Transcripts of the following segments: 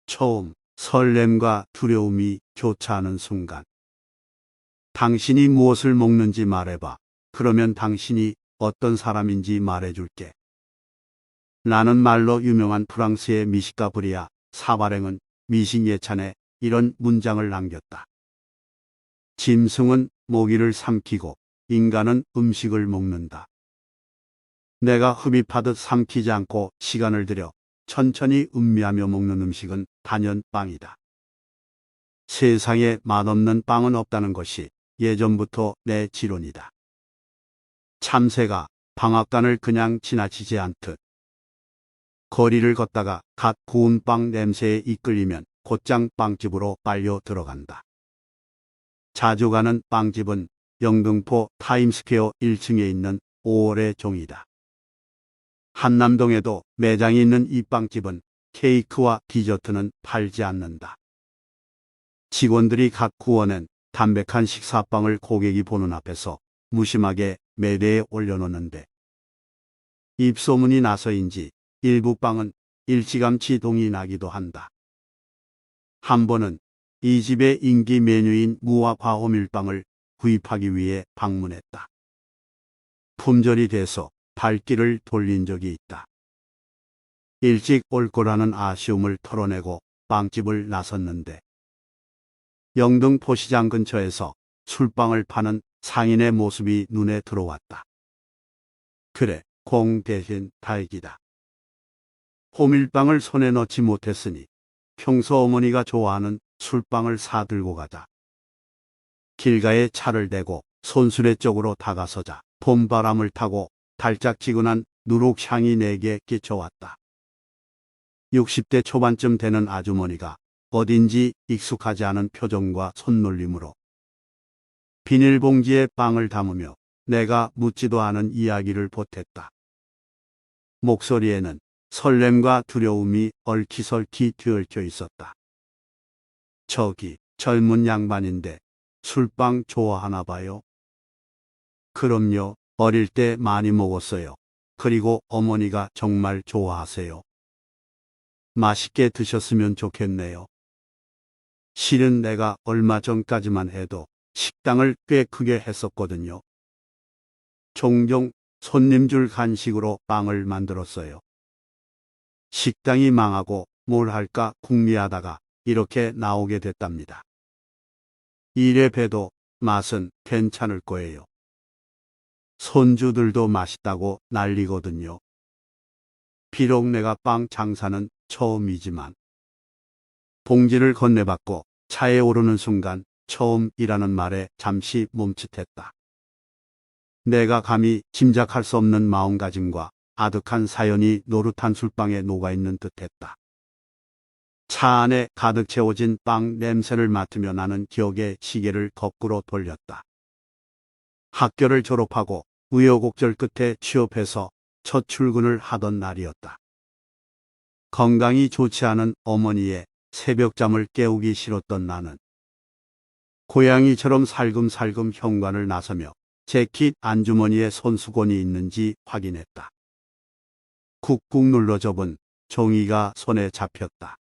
처음 설렘과 두려움이 교차하는 순간. 당신이 무엇을 먹는지 말해봐. 그러면 당신이 어떤 사람인지 말해줄게. 나는 말로 유명한 프랑스의 미식가 브리아 사바랭은 미식 예찬에 이런 문장을 남겼다. 짐승은 모기를 삼키고 인간은 음식을 먹는다. 내가 흡입하듯 삼키지 않고 시간을 들여 천천히 음미하며 먹는 음식은 단연 빵이다. 세상에 맛없는 빵은 없다는 것이 예전부터 내 지론이다. 참새가 방앗간을 그냥 지나치지 않듯 거리를 걷다가 갓 구운 빵 냄새에 이끌리면 곧장 빵집으로 빨려 들어간다. 자주 가는 빵집은 영등포 타임스퀘어 1층에 있는 5월의 종이다. 한남동에도 매장이 있는 이 빵집은 케이크와 디저트는 팔지 않는다. 직원들이 갓 구워낸 담백한 식사빵을 고객이 보는 앞에서 무심하게 매대에 올려놓는데 입소문이 나서인지 일부 빵은 일찌감치 동이 나기도 한다. 한 번은 이 집의 인기 메뉴인 무화 과호밀빵을 구입하기 위해 방문했다. 품절이 돼서 발길을 돌린 적이 있다. 일찍 올 거라는 아쉬움을 털어내고 빵집을 나섰는데 영등포시장 근처에서 술빵을 파는 상인의 모습이 눈에 들어왔다. 그래, 공 대신 달기다. 호밀빵을 손에 넣지 못했으니 평소 어머니가 좋아하는 술빵을 사들고 가자. 길가에 차를 대고 손수레 쪽으로 다가서자 봄바람을 타고 달짝지근한 누룩향이 내게 끼쳐왔다. 60대 초반쯤 되는 아주머니가 어딘지 익숙하지 않은 표정과 손놀림으로 비닐봉지에 빵을 담으며 내가 묻지도 않은 이야기를 보탰다. 목소리에는 설렘과 두려움이 얽히설키 뒤얽혀 있었다. 저기 젊은 양반인데 술빵 좋아하나 봐요? 그럼요. 어릴 때 많이 먹었어요. 그리고 어머니가 정말 좋아하세요. 맛있게 드셨으면 좋겠네요. 실은 내가 얼마 전까지만 해도 식당을 꽤 크게 했었거든요. 종종 손님 줄 간식으로 빵을 만들었어요. 식당이 망하고 뭘 할까 궁리하다가 이렇게 나오게 됐답니다. 이래 봬도 맛은 괜찮을 거예요. 손주들도 맛있다고 난리거든요. 비록 내가 빵 장사는 처음이지만 봉지를 건네받고 차에 오르는 순간 처음이라는 말에 잠시 멈칫했다. 내가 감히 짐작할 수 없는 마음가짐과 아득한 사연이 노릇한 술빵에 녹아있는 듯했다. 차 안에 가득 채워진 빵 냄새를 맡으며 나는 기억의 시계를 거꾸로 돌렸다. 학교를 졸업하고 우여곡절 끝에 취업해서 첫 출근을 하던 날이었다. 건강이 좋지 않은 어머니의 새벽잠을 깨우기 싫었던 나는 고양이처럼 살금살금 현관을 나서며 재킷 안주머니에 손수건이 있는지 확인했다. 꾹꾹 눌러 접은 종이가 손에 잡혔다.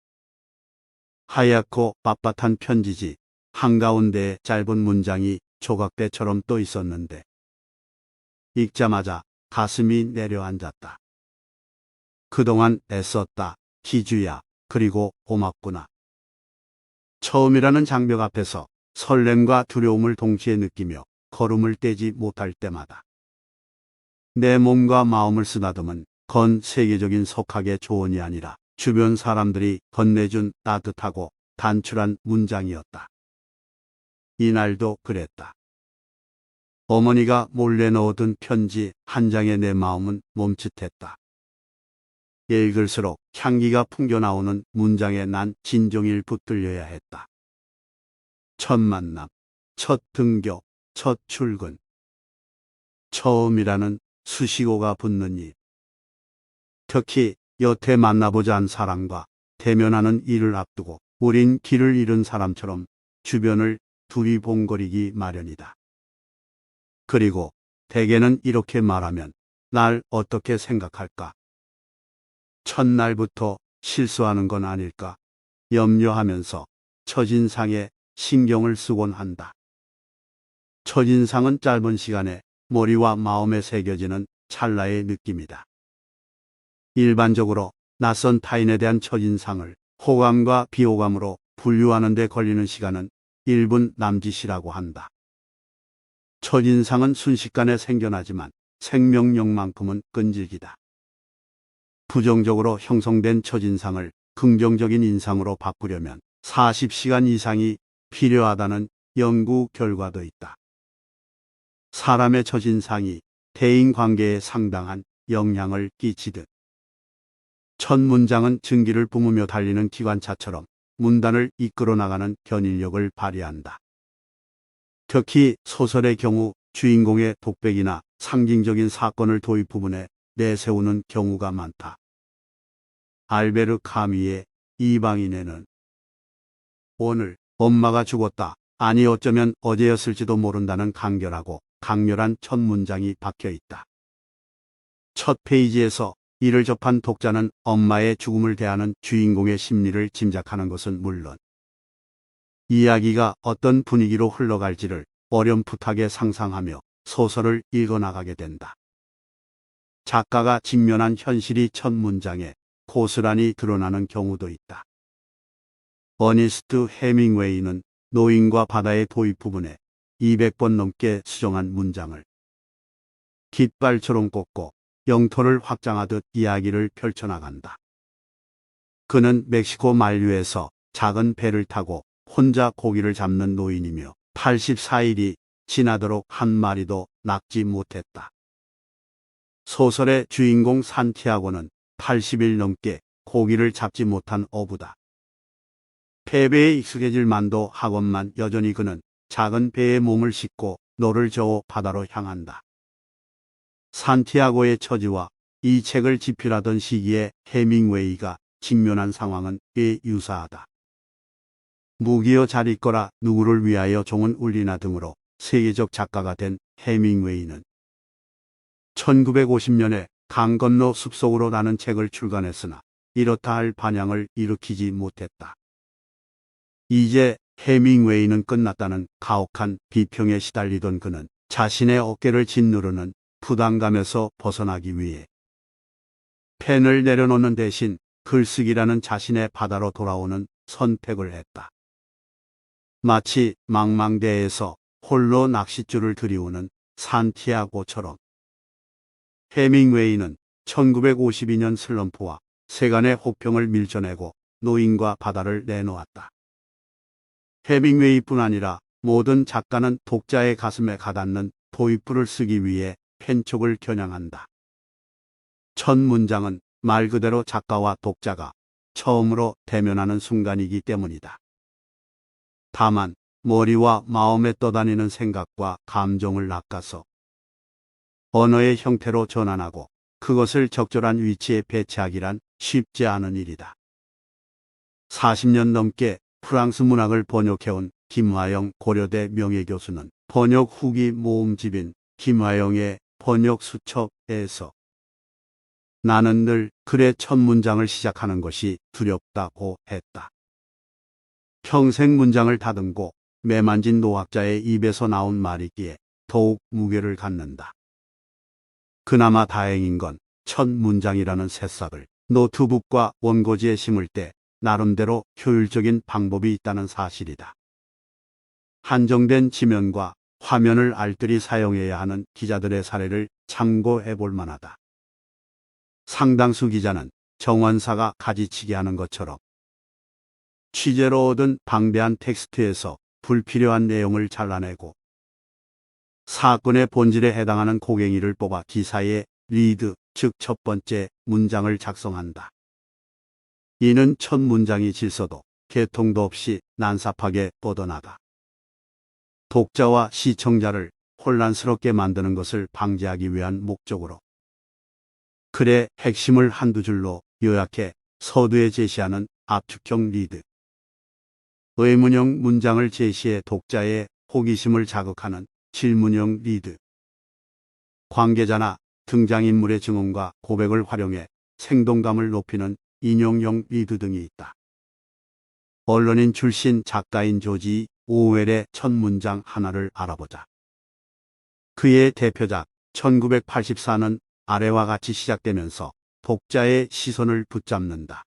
하얗고 빳빳한 편지지 한가운데에 짧은 문장이 조각배처럼 떠 있었는데 읽자마자 가슴이 내려앉았다. 그동안 애썼다. 기주야. 그리고 고맙구나. 처음이라는 장벽 앞에서 설렘과 두려움을 동시에 느끼며 걸음을 떼지 못할 때마다 내 몸과 마음을 쓰다듬은 건 세계적인 속학의 조언이 아니라 주변 사람들이 건네준 따뜻하고 단출한 문장이었다. 이날도 그랬다. 어머니가 몰래 넣어둔 편지 한 장에 내 마음은 멈칫했다. 읽을수록 향기가 풍겨나오는 문장에 난 진종일 붙들려야 했다. 첫 만남, 첫 등교, 첫 출근. 처음이라는 수식어가 붙는 일. 특히 여태 만나보지 않은 사람과 대면하는 일을 앞두고 우린 길을 잃은 사람처럼 주변을 두리번거리기 마련이다. 그리고 대개는 이렇게 말하면 날 어떻게 생각할까? 첫날부터 실수하는 건 아닐까? 염려하면서 첫인상에 신경을 쓰곤 한다. 첫인상은 짧은 시간에 머리와 마음에 새겨지는 찰나의 느낌이다. 일반적으로 낯선 타인에 대한 첫인상을 호감과 비호감으로 분류하는 데 걸리는 시간은 1분 남짓이라고 한다. 첫인상은 순식간에 생겨나지만 생명력만큼은 끈질기다. 부정적으로 형성된 첫인상을 긍정적인 인상으로 바꾸려면 40시간 이상이 필요하다는 연구 결과도 있다. 사람의 첫인상이 대인관계에 상당한 영향을 끼치듯 첫 문장은 증기를 뿜으며 달리는 기관차처럼 문단을 이끌어 나가는 견인력을 발휘한다. 특히 소설의 경우 주인공의 독백이나 상징적인 사건을 도입 부분에 내세우는 경우가 많다. 알베르 카뮈의 이방인에는 오늘 엄마가 죽었다. 아니 어쩌면 어제였을지도 모른다는 간결하고 강렬한 첫 문장이 박혀 있다. 첫 페이지에서 이를 접한 독자는 엄마의 죽음을 대하는 주인공의 심리를 짐작하는 것은 물론 이야기가 어떤 분위기로 흘러갈지를 어렴풋하게 상상하며 소설을 읽어나가게 된다. 작가가 직면한 현실이 첫 문장에 고스란히 드러나는 경우도 있다. 어니스트 해밍웨이는 노인과 바다의 도입 부분에 200번 넘게 수정한 문장을 깃발처럼 꽂고 영토를 확장하듯 이야기를 펼쳐나간다. 그는 멕시코 만류에서 작은 배를 타고 혼자 고기를 잡는 노인이며 84일이 지나도록 한 마리도 낚지 못했다. 소설의 주인공 산티아고는 80일 넘게 고기를 잡지 못한 어부다. 패배에 익숙해질 만도 하건만 여전히 그는 작은 배에 몸을 싣고 노를 저어 바다로 향한다. 산티아고의 처지와 이 책을 집필하던 시기에 해밍웨이가 직면한 상황은 꽤 유사하다. 무기여 잘 있거라 누구를 위하여 종은 울리나 등으로 세계적 작가가 된 해밍웨이는 1950년에 강 건너 숲속으로 라는 책을 출간했으나 이렇다 할 반향을 일으키지 못했다. 이제 해밍웨이는 끝났다는 가혹한 비평에 시달리던 그는 자신의 어깨를 짓누르는 부담감에서 벗어나기 위해 펜을 내려놓는 대신 글쓰기라는 자신의 바다로 돌아오는 선택을 했다. 마치 망망대해에서 홀로 낚싯줄을 들이우는 산티아고처럼 해밍웨이는 1952년 슬럼프와 세간의 혹평을 밀쳐내고 노인과 바다를 내놓았다. 해밍웨이뿐 아니라 모든 작가는 독자의 가슴에 가닿는 도입부를 쓰기 위해 펜촉을 겨냥한다. 첫 문장은 말 그대로 작가와 독자가 처음으로 대면하는 순간이기 때문이다. 다만 머리와 마음에 떠다니는 생각과 감정을 낚아서 언어의 형태로 전환하고 그것을 적절한 위치에 배치하기란 쉽지 않은 일이다. 40년 넘게 프랑스 문학을 번역해온 김화영 고려대 명예교수는 번역 후기 모음집인 김화영의 번역 수첩에서 나는 늘 글의 첫 문장을 시작하는 것이 두렵다고 했다. 평생 문장을 다듬고 매만진 노학자의 입에서 나온 말이기에 더욱 무게를 갖는다. 그나마 다행인 건 첫 문장이라는 새싹을 노트북과 원고지에 심을 때 나름대로 효율적인 방법이 있다는 사실이다. 한정된 지면과 화면을 알뜰히 사용해야 하는 기자들의 사례를 참고해 볼 만하다. 상당수 기자는 정원사가 가지치기 하는 것처럼 취재로 얻은 방대한 텍스트에서 불필요한 내용을 잘라내고 사건의 본질에 해당하는 고갱이를 뽑아 기사의 리드, 즉 첫 번째 문장을 작성한다. 이는 첫 문장이 질서도 개통도 없이 난삽하게 뻗어나가 독자와 시청자를 혼란스럽게 만드는 것을 방지하기 위한 목적으로 글의 핵심을 한두 줄로 요약해 서두에 제시하는 압축형 리드, 의문형 문장을 제시해 독자의 호기심을 자극하는 질문형 리드, 관계자나 등장인물의 증언과 고백을 활용해 생동감을 높이는 인용형 리드 등이 있다. 언론인 출신 작가인 조지 오웰의 첫 문장 하나를 알아보자. 그의 대표작 1984는 아래와 같이 시작되면서 독자의 시선을 붙잡는다.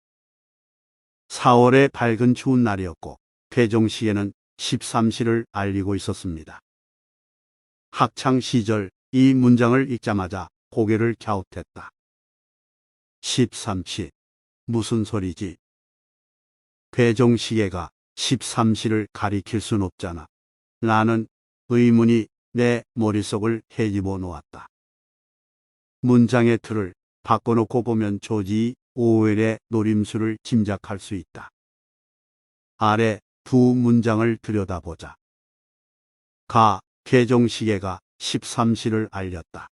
4월의 밝은 추운 날이었고 괴종식에는 13시를 알리고 있었습니다. 학창 시절 이 문장을 읽자마자 고개를 갸웃했다. 13시. 무슨 소리지? 괴종시계가 13시를 가리킬 순 없잖아. 나는 의문이 내 머릿속을 헤집어 놓았다. 문장의 틀을 바꿔놓고 보면 조지 오웰의 노림수를 짐작할 수 있다. 아래 두 문장을 들여다보자. 괴종시계가 13시를 알렸다.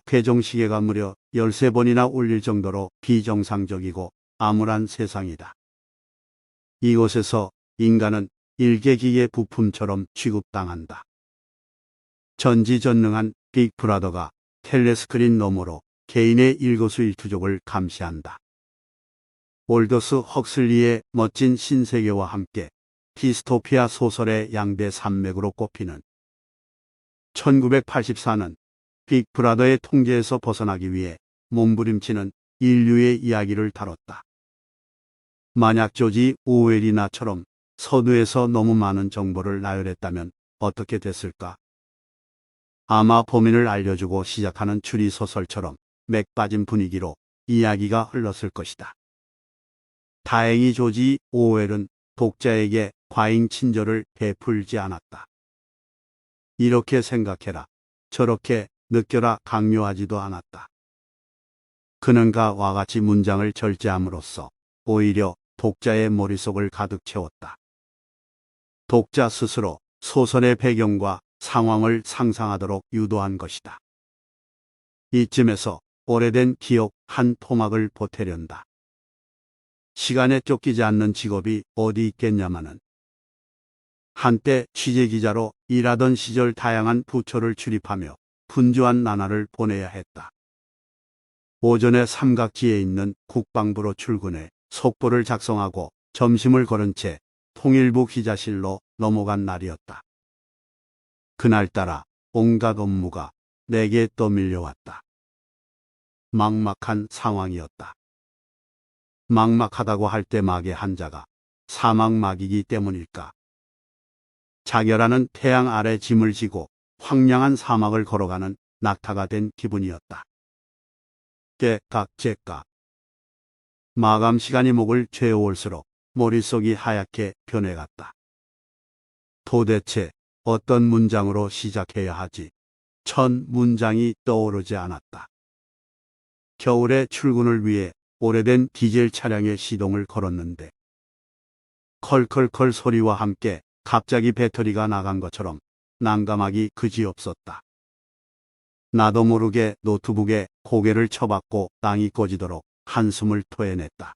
괴종시계가 무려 13번이나 울릴 정도로 비정상적이고 암울한 세상이다. 이곳에서 인간은 일개기의 부품처럼 취급당한다. 전지전능한 빅브라더가 텔레스크린 너머로 개인의 일거수일투족을 감시한다. 올더스 헉슬리의 멋진 신세계와 함께 디스토피아 소설의 양대 산맥으로 꼽히는 1984는 빅브라더의 통제에서 벗어나기 위해 몸부림치는 인류의 이야기를 다뤘다. 만약 조지 오웰이 나처럼 서두에서 너무 많은 정보를 나열했다면 어떻게 됐을까? 아마 범인을 알려주고 시작하는 추리소설처럼 맥 빠진 분위기로 이야기가 흘렀을 것이다. 다행히 조지 오웰은 독자에게 과잉 친절을 베풀지 않았다. 이렇게 생각해라, 저렇게 느껴라 강요하지도 않았다. 그는 가와 같이 문장을 절제함으로써 오히려 독자의 머릿속을 가득 채웠다. 독자 스스로 소설의 배경과 상황을 상상하도록 유도한 것이다. 이쯤에서 오래된 기억 한 토막을 보태련다. 시간에 쫓기지 않는 직업이 어디 있겠냐마는. 한때 취재기자로 일하던 시절 다양한 부처를 출입하며 분주한 나날을 보내야 했다. 오전에 삼각지에 있는 국방부로 출근해 속보를 작성하고 점심을 거른 채 통일부 기자실로 넘어간 날이었다. 그날따라 온갖 업무가 내게 떠밀려왔다. 막막한 상황이었다. 막막하다고 할 때 막의 한자가 사막막이기 때문일까? 자결하는 태양 아래 짐을 지고 황량한 사막을 걸어가는 낙타가 된 기분이었다. 깨깍제깍. 마감 시간이 목을 죄어올수록 머릿속이 하얗게 변해갔다. 도대체 어떤 문장으로 시작해야 하지? 첫 문장이 떠오르지 않았다. 겨울에 출근을 위해 오래된 디젤 차량의 시동을 걸었는데 컬컬컬 소리와 함께 갑자기 배터리가 나간 것처럼 난감하기 그지없었다. 나도 모르게 노트북에 고개를 쳐박고 땅이 꺼지도록 한숨을 토해냈다.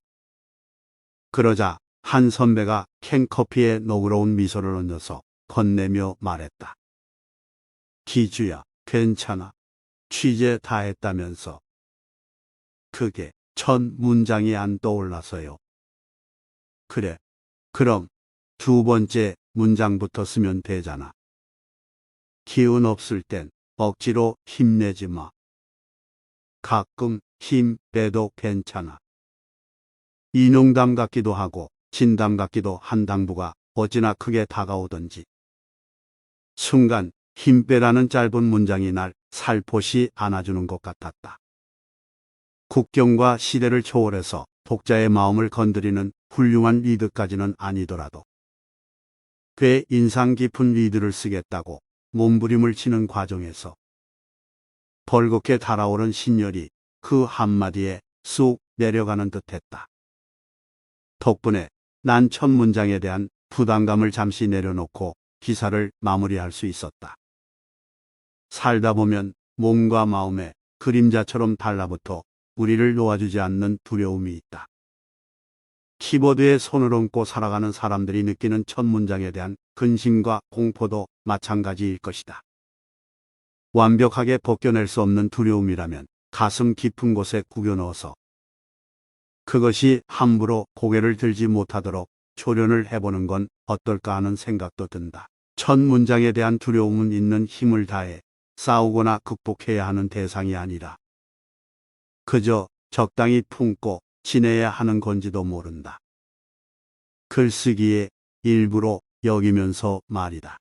그러자 한 선배가 캔커피에 너그러운 미소를 얹어서 건네며 말했다. 기주야, 괜찮아. 취재 다 했다면서. 그게 첫 문장이 안 떠올라서요. 그래, 그럼 두 번째 문장부터 쓰면 되잖아. 기운 없을 땐 억지로 힘내지 마. 가끔 힘 빼도 괜찮아. 이 농담 같기도 하고 진담 같기도 한 당부가 어찌나 크게 다가오던지. 순간 힘 빼라는 짧은 문장이 날 살포시 안아주는 것 같았다. 국경과 시대를 초월해서 독자의 마음을 건드리는 훌륭한 리드까지는 아니더라도 꽤 인상 깊은 리드를 쓰겠다고 몸부림을 치는 과정에서 벌겋게 달아오른 신열이 그 한마디에 쑥 내려가는 듯했다. 덕분에 난 첫 문장에 대한 부담감을 잠시 내려놓고 기사를 마무리할 수 있었다. 살다 보면 몸과 마음에 그림자처럼 달라붙어 우리를 놓아주지 않는 두려움이 있다. 키보드에 손을 얹고 살아가는 사람들이 느끼는 첫 문장에 대한 근심과 공포도 마찬가지일 것이다. 완벽하게 벗겨낼 수 없는 두려움이라면 가슴 깊은 곳에 구겨 넣어서 그것이 함부로 고개를 들지 못하도록 조련을 해보는 건 어떨까 하는 생각도 든다. 첫 문장에 대한 두려움은 있는 힘을 다해 싸우거나 극복해야 하는 대상이 아니라 그저 적당히 품고 지내야 하는 건지도 모른다. 글쓰기의 일부로 여기면서 말이다.